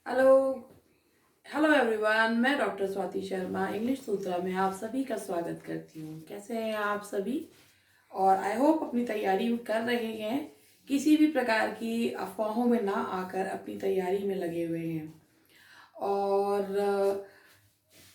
Hello hello everyone, मैं doctor Swati Sharma English सूत्रा में आप सभी का स्वागत करती हूँ। कैसे हैं आप सभी? और आई होप अपनी तैयारी कर रहे हैं, किसी भी प्रकार की अफवाहों में ना आकर अपनी तैयारी में लगे हुए हैं। और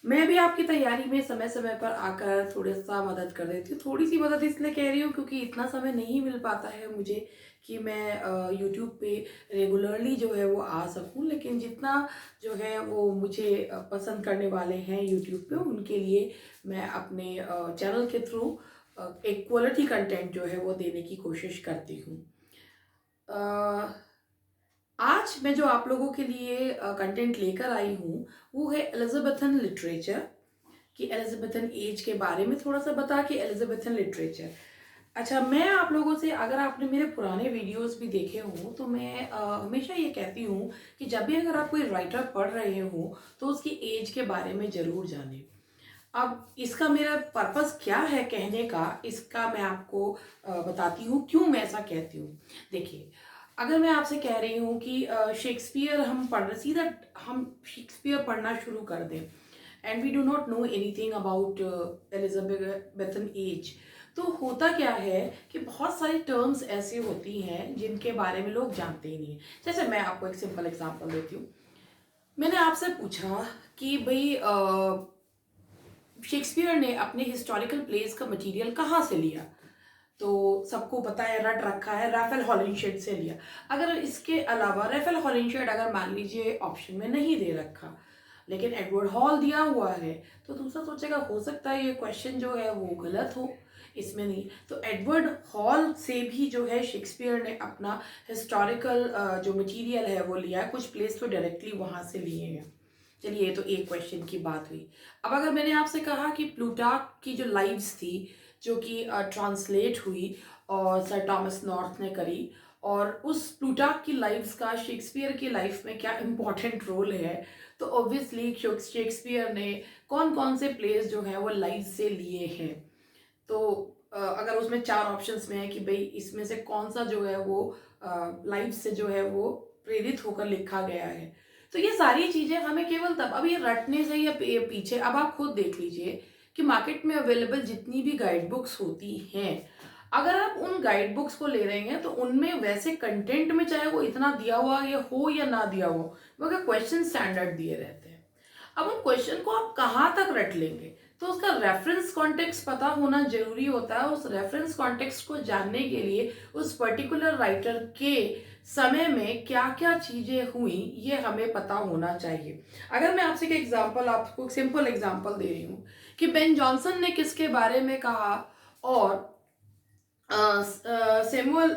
मैं भी आपकी तैयारी में समय समय पर आकर थोड़ा सा मदद कर देती हूँ। थोड़ी सी मदद इसलिए कह रही हूँ क्योंकि इतना समय नहीं मिल पाता है मुझे कि मैं यूट्यूब पे रेगुलरली जो है वो आ सकूँ, लेकिन जितना जो है वो मुझे पसंद करने वाले हैं यूट्यूब पे, उनके लिए मैं अपने चैनल के थ्रू एक क्वालिटी कंटेंट जो है वो देने की कोशिश करती हूँ। आज मैं जो आप लोगों के लिए कंटेंट लेकर आई हूँ वो है एलिजाबेथन लिटरेचर, कि एलिजाबेथन एज के बारे में थोड़ा सा बता के एलिजाबेथन लिटरेचर। अच्छा, मैं आप लोगों से, अगर आपने मेरे पुराने वीडियोस भी देखे हों तो मैं हमेशा ये कहती हूँ कि जब भी अगर आप कोई राइटर पढ़ रहे हो तो उसकी एज के बारे में ज़रूर जानें। अब इसका मेरा पर्पस क्या है कहने का, इसका मैं आपको बताती हूँ क्यों मैं ऐसा कहती हूँ। देखिए, अगर मैं आपसे कह रही हूँ कि शेक्सपियर हम पढ़ रहे, सीधा हम शेक्सपियर पढ़ना शुरू कर दें and we do not know anything about Elizabethan age, तो होता क्या है कि बहुत सारी टर्म्स ऐसी होती हैं जिनके बारे में लोग जानते ही नहीं हैं। जैसे मैं आपको एक सिंपल एग्जांपल देती हूँ। मैंने आपसे पूछा कि भाई शेक्सपियर ने अपने हिस्टोरिकल प्लेस का मटेरियल कहाँ से लिया, तो सबको पता है, रट रखा है, राफेल हॉलिनशेड से लिया। अगर इसके अलावा राफेल हॉलिनशेड अगर मान लीजिए ऑप्शन में नहीं दे रखा लेकिन एडवर्ड हॉल दिया हुआ है, तो दूसरा सोचेगा हो सकता है ये क्वेश्चन जो है वो गलत हो, इसमें नहीं। तो एडवर्ड हॉल से भी जो है शेक्सपियर ने अपना हिस्टोरिकल जो मटेरियल है वो लिया है, कुछ प्लेस तो डायरेक्टली वहाँ से लिए हैं। चलिए, ये तो एक क्वेश्चन की बात हुई। अब अगर मैंने आपसे कहा कि प्लूटार्क की जो लाइव्स थी, जो कि ट्रांसलेट हुई और सर टॉमस नॉर्थ ने करी, और उस प्लूटार्क की लाइव्स का शेक्सपियर की लाइफ में क्या इम्पोर्टेंट रोल है, तो ऑब्वियसली शेक्सपियर ने कौन कौन से प्लेस जो हैं वो लाइव से लिए हैं। तो अगर उसमें चार ऑप्शंस में है कि भाई इसमें से कौन सा जो है वो लाइव से जो है वो प्रेरित होकर लिखा गया है, तो ये सारी चीजें हमें केवल तब, अब ये रटने से या पीछे, अब आप खुद देख लीजिए कि मार्केट में अवेलेबल जितनी भी गाइड बुक्स होती हैं, अगर आप उन गाइड बुक्स को ले रहे हैं तो उनमें वैसे कंटेंट में चाहे वो इतना दिया हुआ ये हो या ना दिया हो, मगर क्वेश्चन स्टैंडर्ड दिए रहते हैं। अब उन क्वेश्चन को आप कहाँ तक रट लेंगे, तो उसका रेफरेंस कॉन्टेक्स्ट पता होना जरूरी होता है। उस रेफरेंस कॉन्टेक्स्ट को जानने के लिए उस पर्टिकुलर राइटर के समय में क्या क्या चीजें हुई ये हमें पता होना चाहिए। अगर मैं आपसे एक एग्जांपल, आपको सिंपल एग्जांपल दे रही हूँ कि बेन जॉनसन ने किसके बारे में कहा, और सैमुअल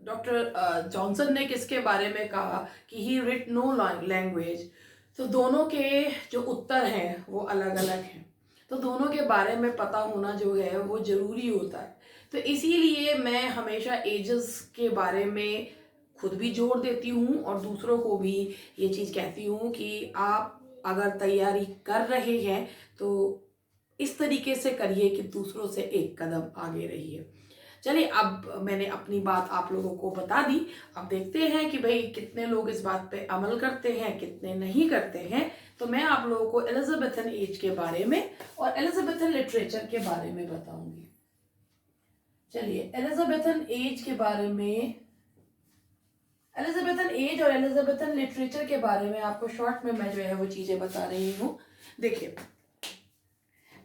डॉक्टर जॉनसन ने किसके बारे में कहा कि ही रिट नो लैंग्वेज, तो दोनों के जो उत्तर हैं वो अलग अलग हैं। तो दोनों के बारे में पता होना जो है वो जरूरी होता है। तो इसीलिए मैं हमेशा एजेस के बारे में खुद भी जोर देती हूँ और दूसरों को भी ये चीज़ कहती हूँ कि आप अगर तैयारी कर रहे हैं तो इस तरीके से करिए कि दूसरों से एक कदम आगे रहिए। चलिए, अब मैंने अपनी बात आप लोगों को बता दी। अब देखते हैं कि भाई कितने लोग इस बात पे अमल करते हैं, कितने नहीं करते हैं। तो मैं आप लोगों को एलिजाबेथन एज के बारे में और एलिजाबेथन लिटरेचर के बारे में बताऊंगी। चलिए, एलिजाबेथन एज के बारे में, एलिजाबेथन एज और एलिजाबेथन लिटरेचर के बारे में आपको शॉर्ट में मैं जो है वो चीजें बता रही हूँ। देखिए,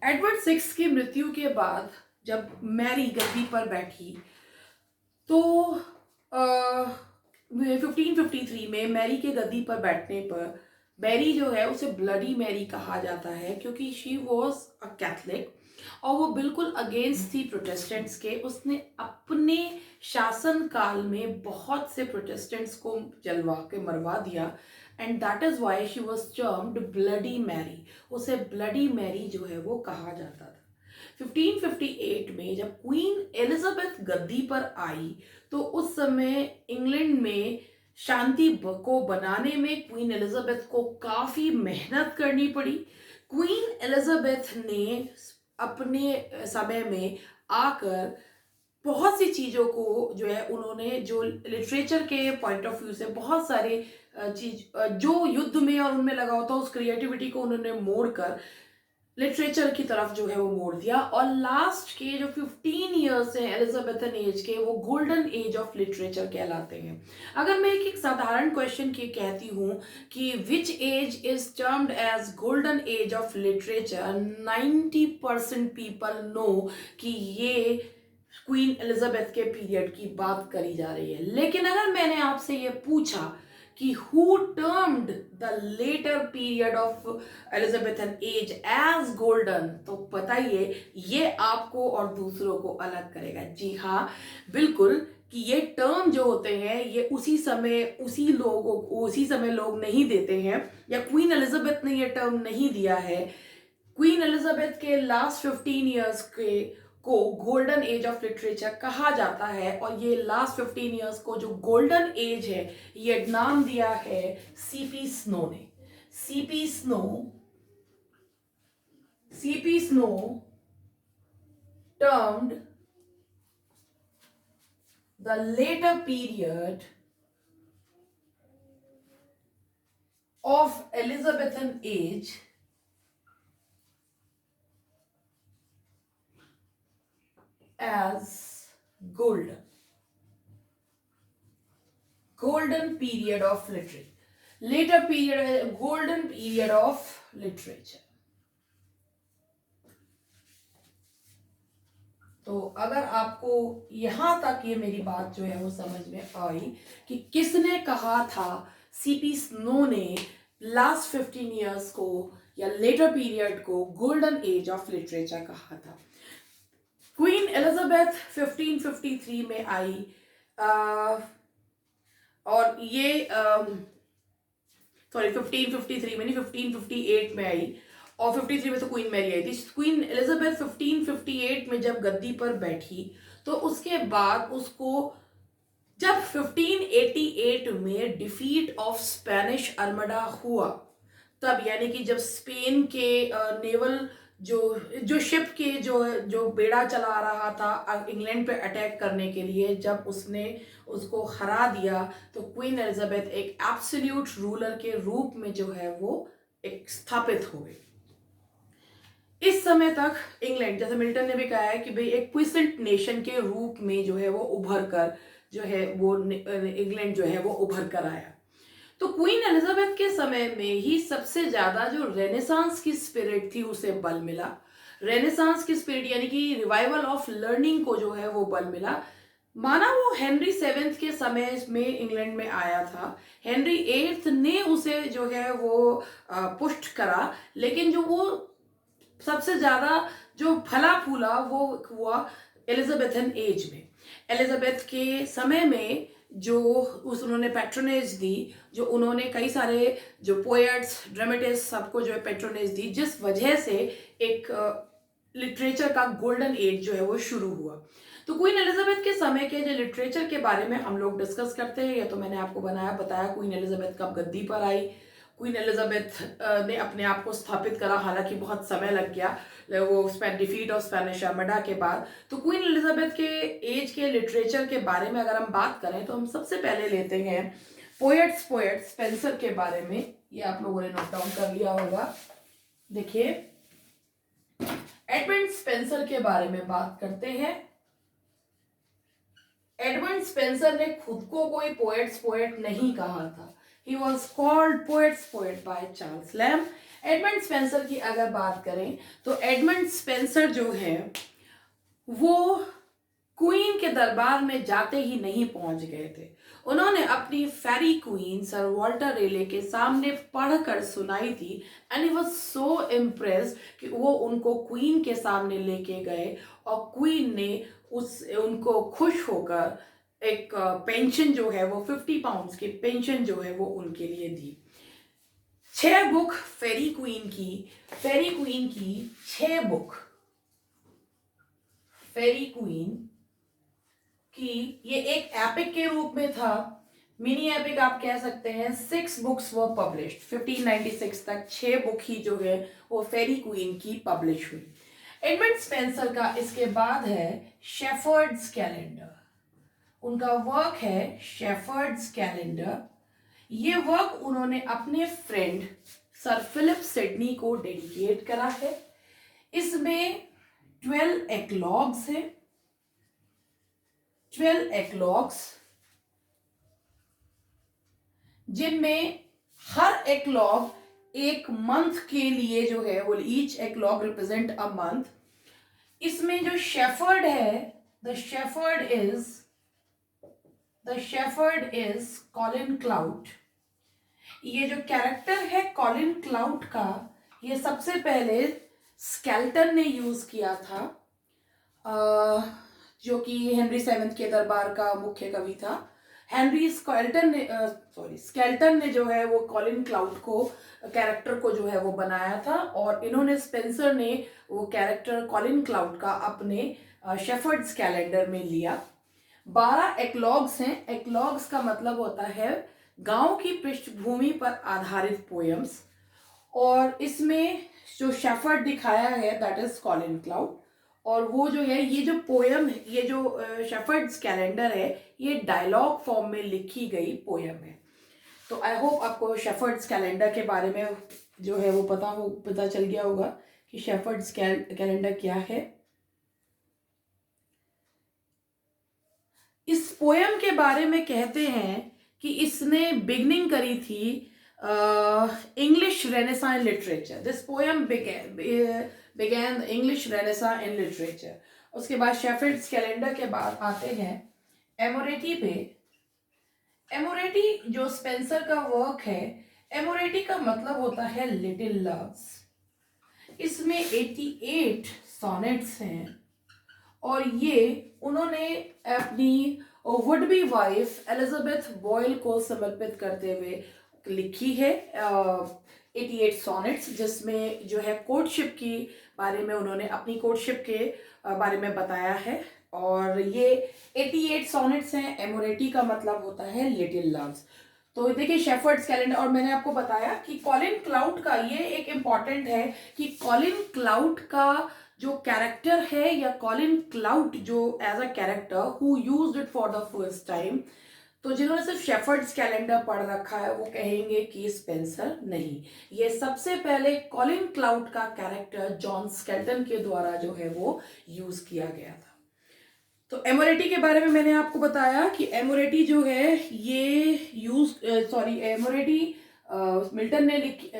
एडवर्ड सिक्स की मृत्यु के बाद जब मैरी गद्दी पर बैठी, तो 1553 में मैरी के गद्दी पर बैठने पर, मैरी जो है उसे ब्लडी मैरी कहा जाता है क्योंकि शी वॉज अ कैथलिक और वो बिल्कुल अगेंस्ट थी प्रोटेस्टेंट्स के। उसने अपने शासन काल में बहुत से प्रोटेस्टेंट्स को जलवा के मरवा दिया, and that is why she was termed bloody Mary. उसे ब्लडी मैरी जो है वो कहा जाता था। 1558 में जब क्वीन एलिजाबेथ गद्दी पर आई, तो उस समय इंग्लैंड में शांति को बनाने में क्वीन एलिजाबेथ को काफी मेहनत करनी पड़ी। क्वीन एलिजाबेथ ने अपने समय में आकर बहुत सी चीज़ों को जो है उन्होंने, जो लिटरेचर के पॉइंट ऑफ व्यू से बहुत सारे जो युद्ध में और उनमें लगा होता उस क्रिएटिविटी को उन्होंने मोड़ कर लिटरेचर की तरफ जो है वो मोड़ दिया। और लास्ट के जो 15 ईयर्स हैं एलिजाबेथन एज के, वो गोल्डन एज ऑफ लिटरेचर कहलाते हैं। अगर मैं एक साधारण क्वेश्चन की कहती हूँ कि which age is termed as golden age of literature, 90% people know कि ये क्वीन एलिजाबेथ के पीरियड की बात करी जा रही है। लेकिन अगर मैंने आपसे ये पूछा कि who termed the latter period of Elizabethan age as golden, तो बताइए ये आपको और दूसरों को अलग करेगा। जी हाँ, बिल्कुल, कि ये टर्म जो होते हैं ये उसी समय लोग नहीं देते हैं, या क्वीन एलिजाबेथ ने ये टर्म नहीं दिया है। क्वीन एलिजाबेथ के लास्ट 15 ईयर्स के को गोल्डन एज ऑफ लिटरेचर कहा जाता है, और ये लास्ट 15 ईयर्स को जो गोल्डन एज है ये नाम दिया है सीपी स्नो ने। CP snow termed the latter period of Elizabethan as as golden period of literature, later period, golden period of literature। तो अगर आपको यहां तक ये मेरी बात जो है वो समझ में आई कि किसने कहा था, सीपी स्नो ने लास्ट 15 ईयर्स को या लेटर पीरियड को गोल्डन एज ऑफ लिटरेचर कहा था। क्वीन एलिजाबेथ 1553 में आई, और ये सॉरी 1553 में नहीं, 1558 में आई, और 53 में तो क्वीन मैरी आई थी। क्वीन एलिजाबेथ 1558 में जब गद्दी पर बैठी तो उसके बाद उसको जब 1588 में डिफीट ऑफ स्पेनिश आर्मडा हुआ, तब यानी कि जब स्पेन के नेवल जो शिप के जो बेड़ा चला रहा था इंग्लैंड पे अटैक करने के लिए, जब उसने उसको हरा दिया, तो क्वीन एलिजाबेथ एक एब्सोल्यूट रूलर के रूप में जो है वो एक स्थापित हो गई। इस समय तक इंग्लैंड, जैसे मिल्टन ने भी कहा है कि भाई एक क्विसेंट नेशन के रूप में जो है वो उभर कर जो है वो इंग्लैंड जो है वो उभर कर आया। तो क्वीन एलिजाबेथ के समय में ही सबसे ज्यादा जो रेनेसांस की स्पिरिट थी उसे बल मिला। रेनेसांस की स्पिरिट यानी कि रिवाइवल ऑफ लर्निंग को जो है वो बल मिला। माना वो हेनरी 7 के समय में इंग्लैंड में आया था, हेनरी 8 ने उसे जो है वो पुष्ट करा, लेकिन जो वो सबसे ज्यादा जो फला फूला वो हुआ एलिजाबेथन एज में। एलिजाबेथ के समय में जो उन्होंने पैट्रोनेज दी, जो उन्होंने कई सारे जो पोएट्स, ड्रामेटिस्ट सबको जो है पैट्रोनेज दी, जिस वजह से एक लिटरेचर का गोल्डन एज जो है वो शुरू हुआ। तो क्वीन एलिजाबेथ के समय के जो लिटरेचर के बारे में हम लोग डिस्कस करते हैं, या तो मैंने आपको बताया क्वीन एलिजाबेथ कब गद्दी पर आई। क्वीन एलिजाबेथ ने अपने आप को स्थापित करा, हालांकि बहुत समय लग गया वो डिफीट ऑफ स्पेनिश आर्मडा के बाद। तो क्वीन एलिजाबेथ के एज के लिटरेचर के बारे में अगर हम बात करें तो हम सबसे पहले लेते हैं पोएट स्पेंसर के बारे में। ये आप लोगों ने नोट डाउन कर लिया होगा। देखिए, एडमंड स्पेंसर के बारे में बात करते हैं। एडमंड स्पेंसर ने खुद को कोई पोएट नहीं कहा था। He was called poet's poet by Charles Lamb। Edmund Spenser की अगर बात करें तो एडमंड स्पेंसर जो है वो क्वीन के दरबार में जाते ही नहीं पहुंच गए थे। उन्होंने अपनी फेरी क्वीन सर वॉल्टर रेले के सामने पढ़कर सुनाई थी, and he was so impressed कि वो उनको क्वीन के सामने लेके गए, और क्वीन ने उनको खुश होकर एक पेंशन जो है वो 50 पाउंड्स की पेंशन जो है वो उनके लिए दी। 6 बुक फेरी क्वीन की 6 बुक फेरी क्वीन की, ये एक एपिक के रूप में था, मिनी एपिक आप कह सकते हैं। 6 बुक्स वर पब्लिश्ड 1596 तक। 6 बुक ही जो है वो फेरी क्वीन की पब्लिश हुई। एडमंड स्पेंसर का इसके बाद है शेफर्ड्स कैलेंडर। उनका वर्क है शेफर्ड्स कैलेंडर। ये वर्क उन्होंने अपने फ्रेंड सर फिलिप सिडनी को डेडिकेट करा है। इसमें 12 एक्लॉग्स हैं, 12 एक्लॉग्स, जिनमें हर एक्लॉग एक मंथ के लिए जो है वो ईच एक्लॉग रिप्रेजेंट अ मंथ। इसमें जो शेफर्ड है, the shepherd is Colin clout. ये जो कैरेक्टर है कॉलिन क्लाउट का, ये सबसे पहले स्केल्टन ने यूज किया था, जो कि हेनरी सेवेंथ के दरबार का मुख्य कवि था। स्केल्टन ने जो है वो कॉलिन क्लाउट को, कैरेक्टर को जो है वो बनाया था, और इन्होंने स्पेंसर ने वो कैरेक्टर कॉलिन क्लाउट का अपने शेफर्ड्स कैलेंडर में लिया। 12 एक्लॉग्स हैं। एक्लॉग्स का मतलब होता है गांव की पृष्ठभूमि पर आधारित पोएम्स, और इसमें जो शेफर्ड दिखाया है दैट इज कॉलिन क्लाउड, और वो जो है ये जो पोयम है, ये जो शेफर्ड्स कैलेंडर है, ये डायलॉग फॉर्म में लिखी गई पोयम है। तो आई होप आपको शेफर्ड्स कैलेंडर के बारे में जो है वो पता चल गया होगा कि शेफर्ड्स कैलेंडर क्या है। इस पोयम के बारे में कहते हैं कि इसने बिगनिंग करी थी English renaissance literature. This poem began the English Renaissance in literature। उसके बाद शेफर्ड्स कैलेंडर के बाद आते हैं एमोरेटी पे। एमोरेटी जो स्पेंसर का वर्क है, एमोरेटी का मतलब होता है लिटिल लव्स। इसमें 88 सॉनेट्स हैं, और ये उन्होंने अपनी would be wife Elizabeth Boyle को समर्पित करते हुए लिखी है 88 सॉनेट्स, जिसमें जो है कोर्टशिप की बारे में उन्होंने अपनी कोर्टशिप के बारे में बताया है। और ये 88 सॉनेट्स हैं। एमोरेटी का मतलब होता है लिटिल लव्स। तो देखिए शेफर्ड्स कैलेंडर, और मैंने आपको बताया कि कॉलिन क्लाउट का ये एक इम्पॉर्टेंट है कि कॉलिन क्लाउट का जो कैरेक्टर है, या कॉलिन क्लाउट जो as a character who used it for the first time, तो जिन्होंने सिर्फ शेफर्ड्स कैलेंडर पढ़ रखा है वो कहेंगे कि स्पेंसर नहीं। ये सबसे पहले कॉलिन क्लाउट का कैरेक्टर जॉन स्केल्टन के द्वारा जो है वो यूज किया गया था। तो एमोरेटी के बारे में मैंने आपको बताया कि एमोरेटी जो है ये एमोरेटी मिल्टन ने लिखी,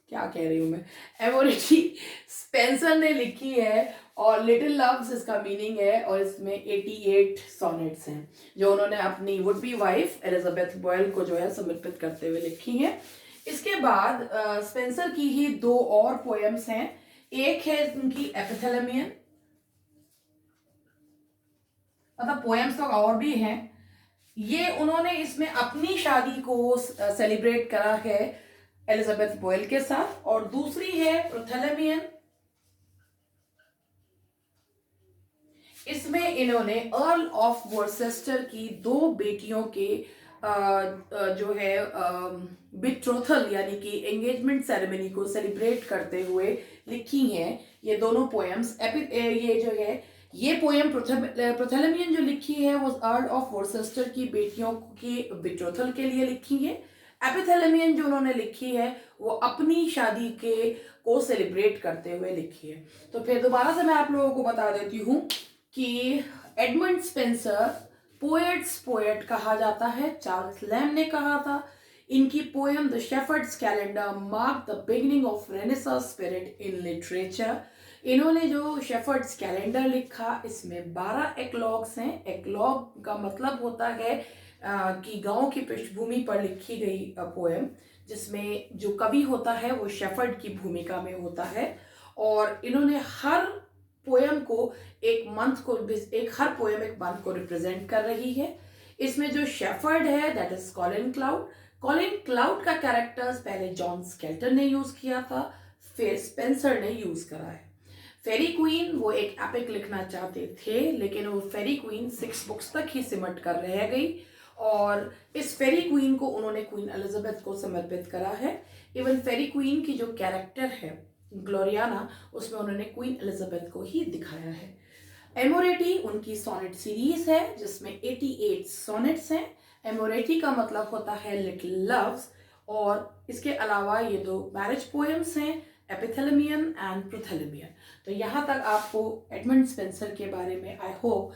क्या कह रही हूँ मैं, एमोरेटी स्पेंसर ने लिखी है, और लिटिल लव्स इसका मीनिंग है, और इसमें 88 सॉनेट्स हैं जो उन्होंने अपनी would be wife Elizabeth Boyle को जो है समर्पित करते हुए लिखी है। इसके बाद स्पेंसर की ही 2 और पोएम्स हैं। एक है उनकी एपिथेलेमियन, मतलब पोएम्स तो और भी हैं। ये उन्होंने इसमें अपनी शादी को सेलिब्रेट करा है एलिजाबेथ बॉयल के साथ। और दूसरी है प्रोथेलेमियन। इसमें इन्होंने अर्ल ऑफ वॉर्सेस्टर की 2 बेटियों के जो है बिट्रोथल यानी कि एंगेजमेंट सेरेमनी को सेलिब्रेट करते हुए लिखी हैं ये दोनों पोएम्स। ये जो है ये पोएम प्रोथेलेमियन जो लिखी है वो अर्ल ऑफ वॉर्सेस्टर की बेटियों की बिट्रोथल के लिए लिखी है। एपिथेलेमियन जो उन्होंने लिखी है वो अपनी शादी के को सेलिब्रेट करते हुए लिखी है। तो फिर दोबारा से मैं आप लोगों को बता देती हूँ कि एडमंड स्पेंसर पोएट्स पोएट कहा जाता है, चार्ल्स लैम ने कहा था। इनकी poem the shepherd's calendar mark the beginning of renaissance spirit in literature. इन्होंने जो शेफर्ड्स कैलेंडर लिखा इसमें 12 एक्लॉग्स हैं। एक्लॉग का मतलब होता है कि गांव की पृष्ठभूमि पर लिखी गई पोएम, जिसमें जो कवि होता है वो शेफर्ड की भूमिका में होता है। और इन्होंने हर पोएम को हर पोएम एक मंथ को रिप्रेजेंट कर रही है। इसमें जो शेफर्ड है that is Colin cloud. Colin cloud का कैरेक्टर्स पहले जॉन स्केल्टन ने यूज किया था, फिर स्पेंसर ने यूज करा है। फेरी क्वीन वो एक एपिक लिखना चाहते थे, लेकिन वो फेरी क्वीन 6 बुक्स तक ही सिमट कर रह गई, और इस फेरी क्वीन को उन्होंने क्वीन एलिजाबेथ को समर्पित करा है। इवन फेरी क्वीन की जो कैरेक्टर है ग्लोरियाना, उसमें उन्होंने क्वीन एलिजाबेथ को ही दिखाया है। एमोरेटी उनकी सोनेट सीरीज है जिसमें 88 सोनेट्स हैं। एमोरेटी का मतलब होता है लिटिल लव्स, और इसके अलावा ये दो मैरिज पोएम्स हैं, एपिथेलेमियन एंड प्रोथेलेमियन। तो यहाँ तक आपको एडमंड स्पेंसर के बारे में आई होप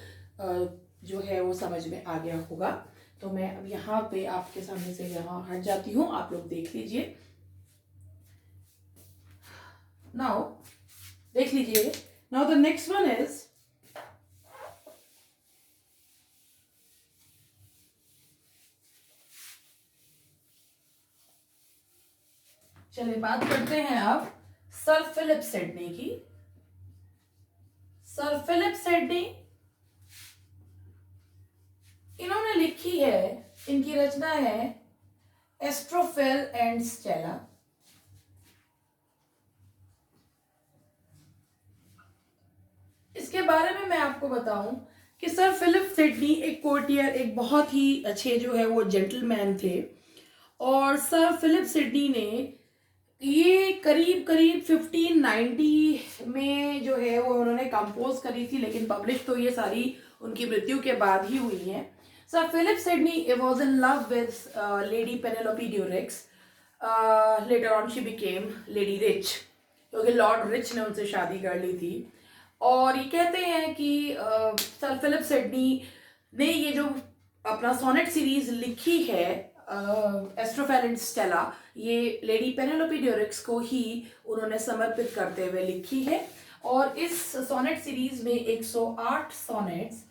जो है वो समझ में आ गया होगा। तो मैं अब यहाँ पे आपके सामने से यहाँ हट जाती हूँ, आप लोग देख लीजिए। नाउ देख लीजिए, now the next one is, चलिए बात करते हैं अब सर फिलिप सिडनी की। सर फिलिप सिडनी, इन्होंने लिखी है, इनकी रचना है एस्ट्रोफेल एंड स्टेला। इसके बारे में मैं आपको बताऊं कि सर फिलिप सिडनी एक कोर्टियर, एक बहुत ही अच्छे जो है वो जेंटलमैन थे। और सर फिलिप सिडनी ने ये करीब करीब 1590 में जो है वो उन्होंने कंपोज करी थी, लेकिन पब्लिश तो ये सारी उनकी मृत्यु के बाद ही हुई है। Sir Philip Sidney was in love with lady Penelope Devereux. Later on she became lady Rich, क्योंकि लॉर्ड रिच ने उनसे शादी कर ली थी। और ये कहते हैं कि सर फिलिप सिडनी ने ये जो अपना सोनेट सीरीज लिखी है एस्ट्रोफेल एंड स्टेला, ये लेडी पेनेलोपी ड्यूरिक्स को ही उन्होंने समर्पित करते हुए लिखी है। और इस सोनेट सीरीज में 108 सोनेट्स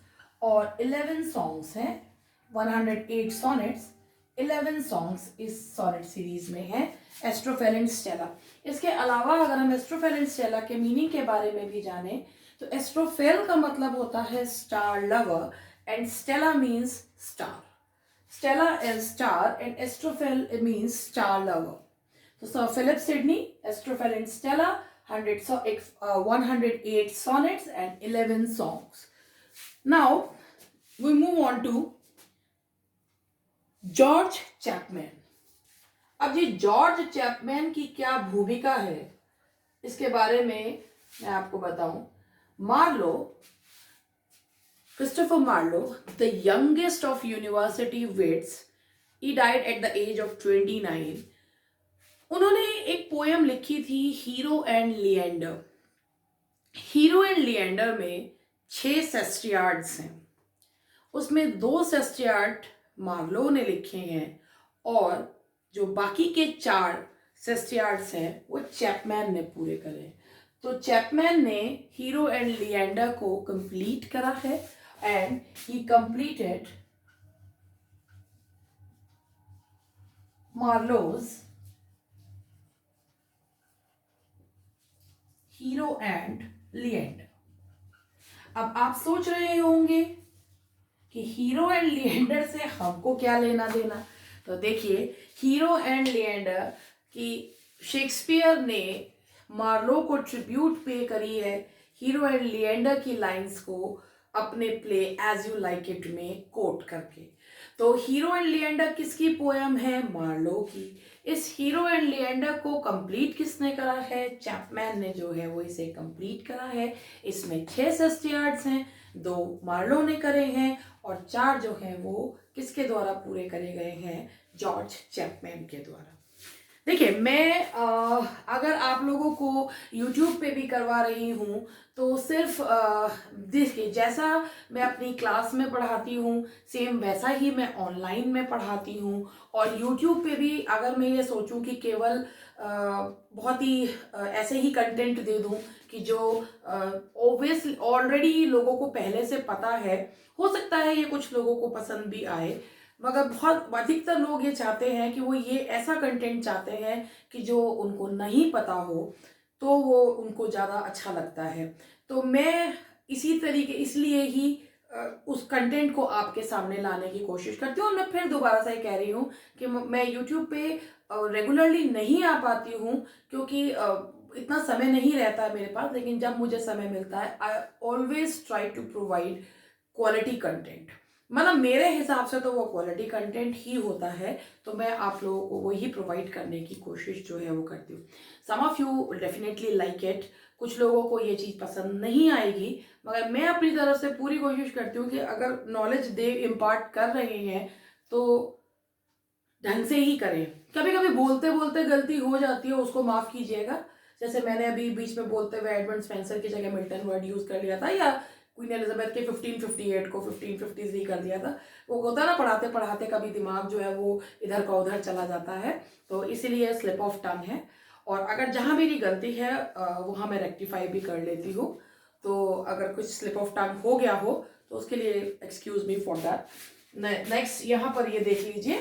और 11 सॉन्ग्स हैं। 108 सोनेट्स, 11 सॉन्ग्स इस सोनेट सीरीज में हैं, एस्ट्रोफेल एंड स्टेला। इसके अलावा अगर हम एस्ट्रोफेल एंड स्टेला के मीनिंग के बारे में भी जानें तो एस्ट्रोफेल का मतलब होता है star lover and Stella means star. Stella is star and Astrophel means star lover. तो sir Philip Sidney, Astrophel and Stella, 108 sonnets and 11 songs. Now we move on to George Chapman. अब ये जॉर्ज चैपमैन की क्या भूमिका है इसके बारे में मैं आपको बताऊं। Marlowe, Christopher Marlowe, the youngest of university wits, he died at the age of 29. उन्होंने एक पोएम लिखी थी hero and Leander. Hero and Leander में 6 सेस्टियार्ड्स हैं, उसमें 2 सेस्टियार्ड मार्लो ने लिखे हैं और जो बाकी के 4 सेस्टियार्ड्स हैं वो चैपमैन ने पूरे करे। तो चैपमैन ने हीरो एंड लिएंडर को कंप्लीट करा है and he completed Marlowe's hero and Leander. अब आप सोच रहे होंगे कि हीरो एंड लिएंडर से हमको क्या लेना देना। तो देखिए, हीरो एंड लिएंडर की शेक्सपियर ने मार्लो को ट्रिब्यूट पे करी है हीरो एंड लिएंडर की लाइंस को अपने play As You Like It में कोट करके। तो हीरो एंड लिएंडर किसकी पोएम है? मार्लो की। इस हीरो एंड लिएंडर को कंप्लीट किसने करा है? चैपमैन ने जो है वो इसे कंप्लीट करा है। इसमें 6 सेस्टियार्ड्स हैं, 2 मार्लो ने करे हैं और 4 जो हैं वो किसके द्वारा पूरे करे गए हैं? जॉर्ज चैपमैन के द्वारा। देखिए, मैं अगर आप लोगों को YouTube पे भी करवा रही हूँ तो सिर्फ देखिए, जैसा मैं अपनी क्लास में पढ़ाती हूँ सेम वैसा ही मैं ऑनलाइन में पढ़ाती हूँ। और YouTube पे भी अगर मैं ये सोचूं कि केवल बहुत ही ऐसे ही कंटेंट दे दूँ कि जो ऑब्वियसली ऑलरेडी लोगों को पहले से पता है, हो सकता है ये कुछ लोगों को पसंद भी आए, मगर बहुत अधिकतर लोग ये चाहते हैं कि वो ये ऐसा कंटेंट चाहते हैं कि जो उनको नहीं पता हो तो वो उनको ज़्यादा अच्छा लगता है। तो मैं इसी तरीके इसलिए ही उस कंटेंट को आपके सामने लाने की कोशिश करती हूँ। और मैं फिर दोबारा से कह रही हूँ कि मैं YouTube पे रेगुलरली नहीं आ पाती हूँ क्योंकि इतना समय नहीं रहता है मेरे पास, लेकिन जब मुझे समय मिलता है I always try to provide quality content. मतलब मेरे हिसाब से तो वो क्वालिटी कंटेंट ही होता है, तो मैं आप लोगों को वही प्रोवाइड करने की कोशिश जो है वो करती हूँ. Some of you definitely like it, कुछ लोगों को ये चीज़ पसंद नहीं आएगी, मगर मैं अपनी तरफ से पूरी कोशिश करती हूँ कि अगर नॉलेज दे इम्पार्ट कर रहे हैं तो ढंग से ही करें. कभी कभी बोलते बोलते गलती हो जाती है, उसको माफ़ कीजिएगा. जैसे मैंने अभी बीच में बोलते हुए एडमंड स्पेंसर की जगह मिल्टन वर्ड यूज़ कर लिया था, या क्वीन एलिजाबेथ के 1558 को 1553 कर दिया था. वो होता ना, पढ़ाते पढ़ाते कभी दिमाग जो है वो इधर का उधर चला जाता है, तो इसीलिए स्लिप ऑफ टंग है. और अगर जहाँ मेरी गलती है वहाँ मैं रेक्टिफाई भी कर लेती हूँ. तो अगर कुछ स्लिप ऑफ टंग हो गया हो तो उसके लिए excuse me for that. Next यहाँ पर ये देख लीजिए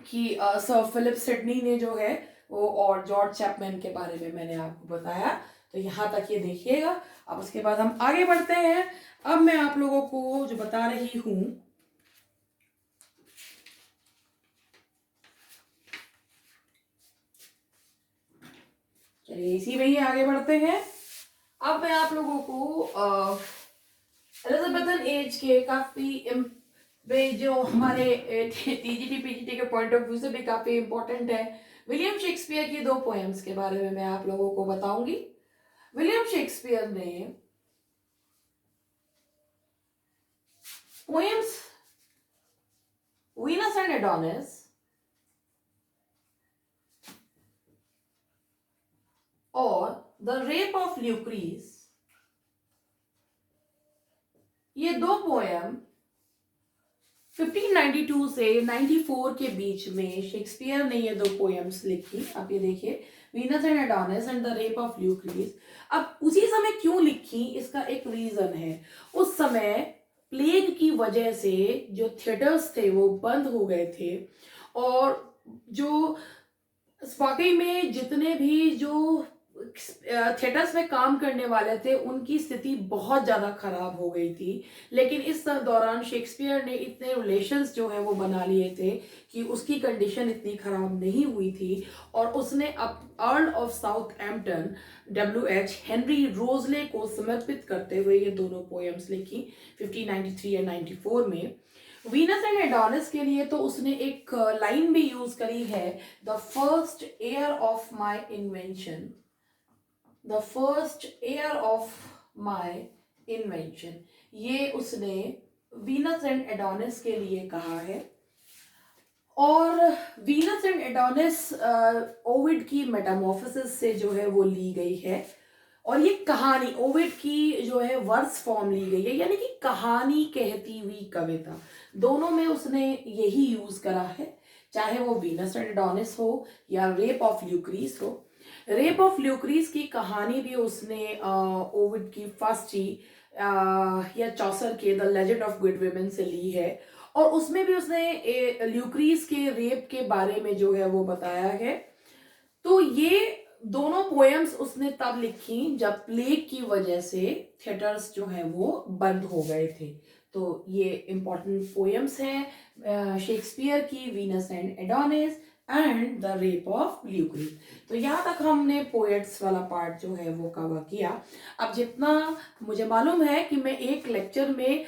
कि सर फिलिप सिडनी ने जो है वो, और जॉर्ज चैपमैन के बारे में मैंने आपको बताया. तो यहाँ तक ये देखिएगा. अब उसके बाद हम आगे बढ़ते हैं. अब मैं आप लोगों को जो बता रही हूँ, चलिए इसी में ही आगे बढ़ते हैं. अब मैं आप लोगों को एलिजाबेथन एज के काफी वे जो हमारे टीजीटी पीजीटी के पॉइंट ऑफ व्यू से भी काफी इंपॉर्टेंट है. विलियम शेक्सपियर की 2 पोएम्स के बारे में मैं आप लोगों को बताऊंगी. विलियम शेक्सपियर ने पोएम्स वीनस एंड एडोनिस और द रेप ऑफ ल्यूक्रीस, ये 2 पोएम 1592 से 94 के बीच में शेक्सपियर ने ये 2 पोएम्स लिखी. आप ये देखिए, Venus and Adonis and the rape of Lucrece. अब उसी समय क्यों लिखी, इसका एक रीजन है. उस समय प्लेग की वजह से जो थिएटर्स थे वो बंद हो गए थे, और जो वाकई में जितने भी जो थिएटर्स में काम करने वाले थे उनकी स्थिति बहुत ज़्यादा खराब हो गई थी. लेकिन इस दौरान शेक्सपियर ने इतने रिलेशंस जो है वो बना लिए थे कि उसकी कंडीशन इतनी खराब नहीं हुई थी, और उसने अब earl of Southampton WH Henry Wriothesley को समर्पित करते हुए ये दोनों पोएम्स लिखी 1593 या 94 में. वीनस एंड एडोनिस के लिए तो उसने एक लाइन भी यूज करी है, the first air of my invention, the first air of my invention. ये उसने वीनस एंड एडोनिस के लिए कहा है. और वीनस एंड एडोनिस ओविड की मेटामॉर्फोसिस से जो है वो ली गई है, और ये कहानी ओविड की जो है वर्स फॉर्म ली गई है, यानी कि कहानी कहती हुई कविता. दोनों में उसने यही यूज करा है, चाहे वो वीनस एंड एडोनिस हो या रेप ऑफ ल्यूक्रीस हो. रेप ऑफ ल्यूक्रीस की कहानी भी उसने ओविड की फर्स्टी या चौसर के the legend of good women से ली है, और उसमें भी उसने ल्यूक्रीस के रेप के बारे में जो है वो बताया है. तो ये दोनों पोएम्स उसने तब लिखी जब प्लेग की वजह से थिएटर्स जो है वो बंद हो गए थे. तो ये इंपॉर्टेंट पोएम्स हैं शेक्सपियर की, Venus and Adonis and the rape of Lucrece. तो यहाँ तक हमने पोएट्स वाला पार्ट जो है वो कवर किया. अब जितना मुझे मालूम है कि मैं एक लेक्चर में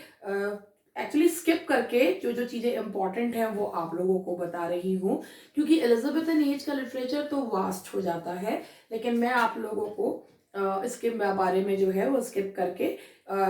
एक्चुअली स्किप करके जो जो चीज़ें इंपॉर्टेंट हैं वो आप लोगों को बता रही हूँ, क्योंकि एलिजाबेथन एज का लिटरेचर तो वास्ट हो जाता है. लेकिन मैं आप लोगों को इसके बारे में जो है वो स्किप करके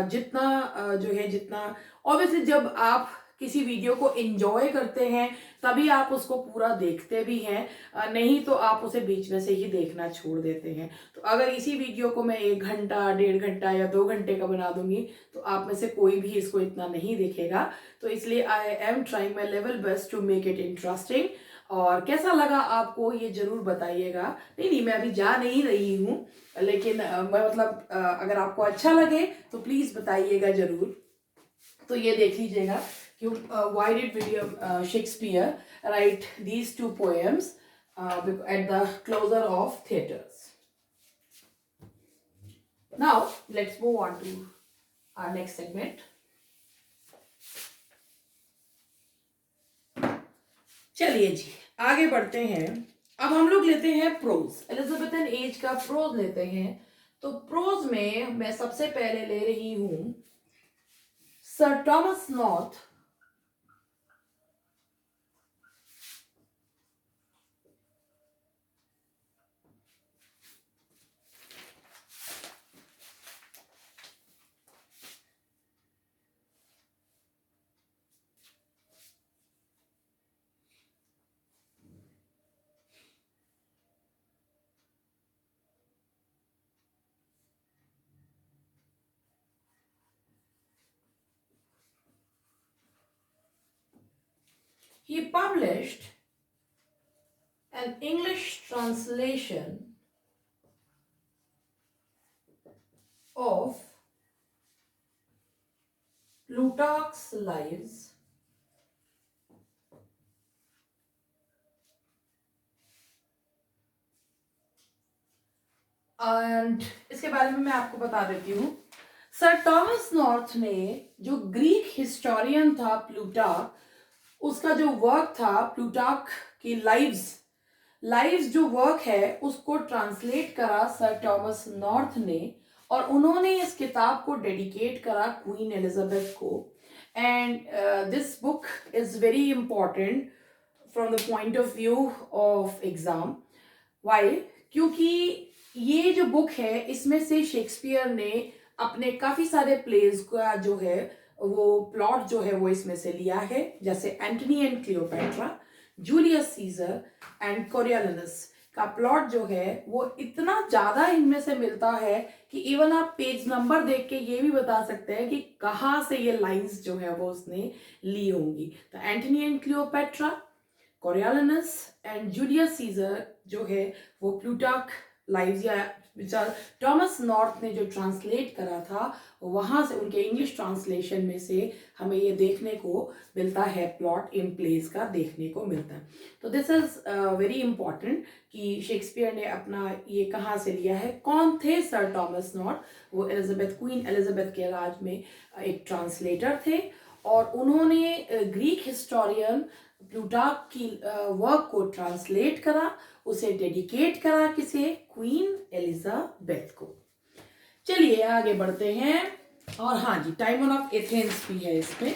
जितना जो है, जितना ऑब्वियसली जब आप किसी वीडियो को एंजॉय करते हैं तभी आप उसको पूरा देखते भी हैं, नहीं तो आप उसे बीच में से ही देखना छोड़ देते हैं. तो अगर इसी वीडियो को मैं 1 घंटा 1.5 घंटा या 2 घंटे का बना दूंगी तो आप में से कोई भी इसको इतना नहीं देखेगा. तो इसलिए I am trying my level best to make it interesting. और कैसा लगा आपको ये जरूर बताइएगा. नहीं, मैं अभी जा नहीं रही हूँ, लेकिन मैं मतलब अगर आपको अच्छा लगे तो प्लीज़ बताइएगा जरूर. तो ये देख लीजिएगा कि why did William Shakespeare write these 2 poems at the closure of theatres. Now let's move on to our next segment. चलिए जी आगे बढ़ते हैं. अब हम लोग लेते हैं प्रोज, एलिजाबेथन एज का प्रोज लेते हैं. तो प्रोज में मैं सबसे पहले ले रही हूं sir Thomas north he published an English translation of Plutarch's Lives and इसके बारे में मैं आपको बता देती हूँ। सर टॉमस नॉर्थ ने, जो ग्रीक हिस्टोरियन था प्लूटार्क, उसका जो वर्क था प्लूटार्क की लाइव्स जो वर्क है उसको ट्रांसलेट करा सर टॉमस नॉर्थ ने, और उन्होंने इस किताब को डेडिकेट करा क्वीन एलिजाबेथ को। And this book is very important from the point of view of exam. Why? क्योंकि ये जो बुक है इसमें से शेक्सपियर ने अपने काफी सारे प्लेज का जो है वो प्लॉट जो है वो इसमें से लिया है, जैसे Antony and Cleopatra, Julius Caesar and Coriolanus का प्लॉट जो है वो इतना ज्यादा इनमें से मिलता है कि इवन आप पेज नंबर देख के ये भी बता सकते हैं कि कहाँ से ये लाइंस जो है वो उसने ली होंगी। तो Antony and Cleopatra, Coriolanus and Julius Caesar जो है वो प्लूटार्क लाइव्स या टॉमस नॉर्थ ने जो ट्रांसलेट करा था वहां से, उनके इंग्लिश ट्रांसलेशन में से हमें ये देखने को मिलता है, प्लॉट इन प्लेस का देखने को मिलता है। तो दिस इज वेरी इंपॉर्टेंट कि शेक्सपियर ने अपना ये कहाँ से लिया है, कौन थे सर टॉमस नॉर्थ। वो क्वीन एलिजाबेथ के राज में एक ट्रांसलेटर थे, और उन्होंने ग्रीक हिस्टोरियन प्लूटार्क की वर्क को ट्रांसलेट करा, उसे डेडिकेट करा किसे, क्वीन एलिजाबेथ को। चलिए आगे बढ़ते हैं। और हाँ जी, टाइमन ऑफ एथेंस भी है इसमें।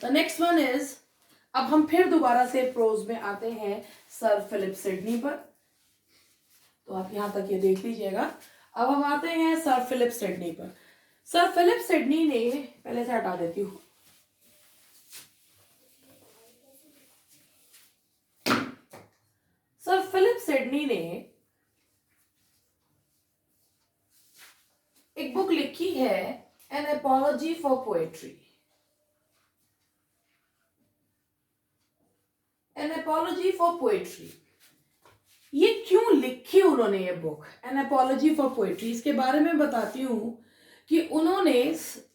द नेक्स्ट वन इज, अब हम फिर दोबारा से प्रोज में आते हैं सर फिलिप सिडनी पर, तो आप यहां तक ये देख लीजिएगा। अब हम आते हैं सर फिलिप सिडनी पर। सर फिलिप सिडनी ने, पहले से हटा देती हूँ, सर फिलिप सिडनी ने एक बुक लिखी है, an apology for poetry. An apology for poetry, ये क्यों लिखी उन्होंने ये book, an apology for poetry? इसके बारे में बताती हूं कि उन्होंने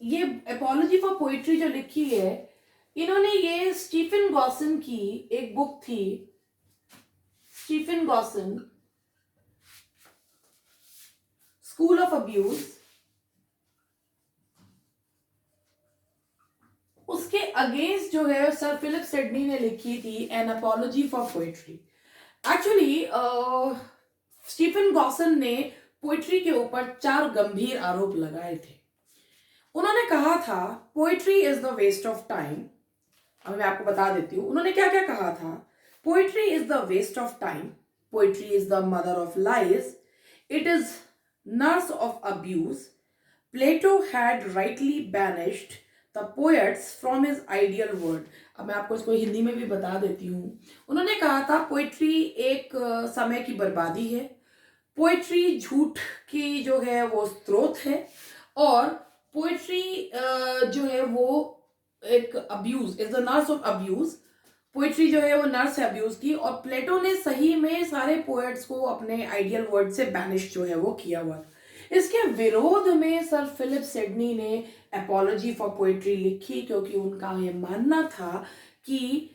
ये एपोलॉजी फॉर पोएट्री जो लिखी है, इन्होंने ये स्टीफन गॉसन की एक बुक थी, Stephen Gosson school of abuse, उसके अगेंस्ट जो है सर फिलिप सिडनी ने लिखी थी an apology for poetry. Actually Stephen Gosson ने पोएट्री के ऊपर 4 गंभीर आरोप लगाए थे। उन्होंने कहा था poetry is the waste of time. अब मैं आपको बता देती हूँ उन्होंने क्या क्या कहा था। Poetry is the waste of time, poetry is the mother of lies, it is nurse of abuse, Plato had rightly banished the poets from his ideal world. अब मैं आपको इसको हिंदी में भी बता देती हूँ। उन्होंने कहा था पोएट्री एक समय की बर्बादी है, पोएट्री झूठ की जो है वो स्रोत है, और पोएट्री जो है वो एक abuse, is the nurse of abuse. Poetry जो है वो नर्स है अब्यूज की, और प्लेटो ने सही में सारे पोएट्स को अपने आइडियल वर्ड से बैनिश जो है वो किया हुआ था। इसके विरोध में सर फिलिप सिडनी ने एपोलॉजी फॉर पोएट्री लिखी, क्योंकि उनका ये मानना था कि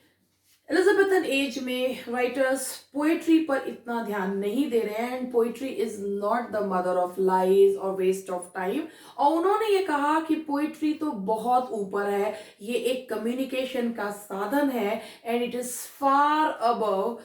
एलिजाबेथन एज में राइटर्स पोएट्री पर इतना ध्यान नहीं दे रहे हैं, and poetry is not the mother of lies और वेस्ट ऑफ टाइम। और उन्होंने ये कहा कि पोएट्री तो बहुत ऊपर है, ये एक कम्युनिकेशन का साधन है, and it is far above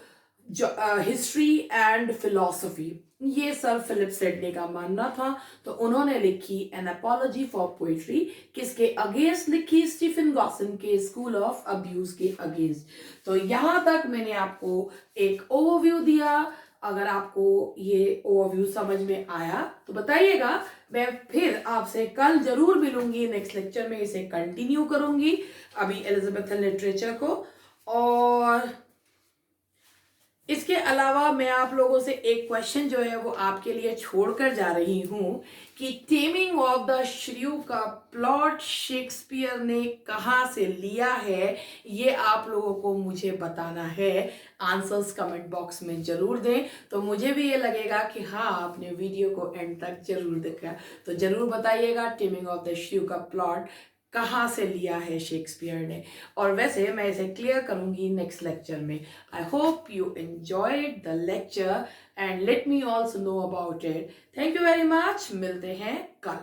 history and philosophy. ये सर फिलिप सिडनी का मानना था। तो उन्होंने लिखी एन एपोलॉजी फॉर पोएट्री, किसके अगेंस्ट लिखी? स्टीफन गॉसन के स्कूल ऑफ अब्यूज के अगेंस्ट। तो यहां तक मैंने आपको एक ओवरव्यू दिया। अगर आपको ये ओवरव्यू समझ में आया तो बताइएगा। मैं फिर आपसे कल जरूर मिलूंगी, नेक्स्ट लेक्चर में इसे कंटिन्यू करूंगी, अभी एलिजाबेथन लिटरेचर को। और इसके अलावा मैं आप लोगों से एक क्वेश्चन जो है वो आपके लिए छोड़कर जा रही हूँ कि टेमिंग ऑफ द श्रीयू का प्लॉट शेक्सपियर ने कहाँ से लिया है, ये आप लोगों को मुझे बताना है। आंसर्स कमेंट बॉक्स में जरूर दें, तो मुझे भी ये लगेगा कि हाँ आपने वीडियो को एंड तक जरूर देखा। तो जरूर बताइएगा टेमिंग ऑफ द श्रीयू का प्लॉट कहाँ से लिया है शेक्सपियर ने। और वैसे मैं इसे क्लियर करूंगी नेक्स्ट लेक्चर में। I hope you enjoyed the lecture and let me also know about it. Thank you very much. मिलते हैं कल।